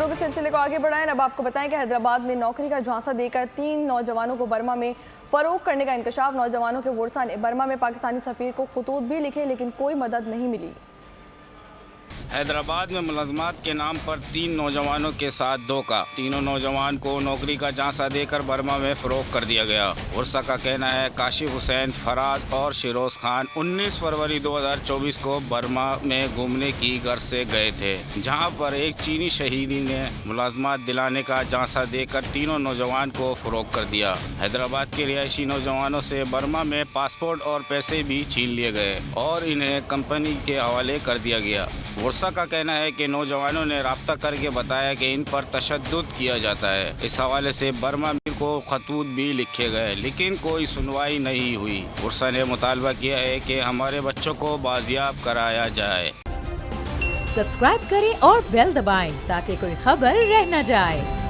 खबरों के सिलसिले को आगे बढ़ाएं। अब आपको बताएं कि हैदराबाद में नौकरी का झांसा देकर 3 नौजवानों को बर्मा में फरोख्त करने का इंकशाफ। नौजवानों के वर्सा ने बर्मा में पाकिस्तानी सफीर को खतूत भी लिखे, लेकिन कोई मदद नहीं मिली। हैदराबाद में मुलाजमात के नाम पर 3 नौजवानों के साथ धोखा। तीनों नौजवान को नौकरी का झांसा देकर बर्मा में फरोख्त कर दिया गया। वर्सा का कहना है काशिफ हुसैन, फराद और शिरोज खान 19 फरवरी 2024 को बर्मा में घूमने की घर से गए थे, जहां पर एक चीनी शहरी ने मुलाजमात दिलाने का झांसा देकर तीनों नौजवान को फरोख्त कर दिया। हैदराबाद के रिहायशी नौजवानों से बर्मा में पासपोर्ट और पैसे भी छीन लिए गए और इन्हें कंपनी के हवाले कर दिया गया। वर्सा का कहना है कि नौजवानों ने राब्ता करके बताया कि इन पर तशद्दुद किया जाता है। इस हवाले से बर्मा को खतूत भी लिखे गए, लेकिन कोई सुनवाई नहीं हुई। वर्सा ने मुतालबा किया है कि हमारे बच्चों को बाजियाब कराया जाए। सब्सक्राइब करें और बेल दबाएं ताकि कोई खबर रह न जाए।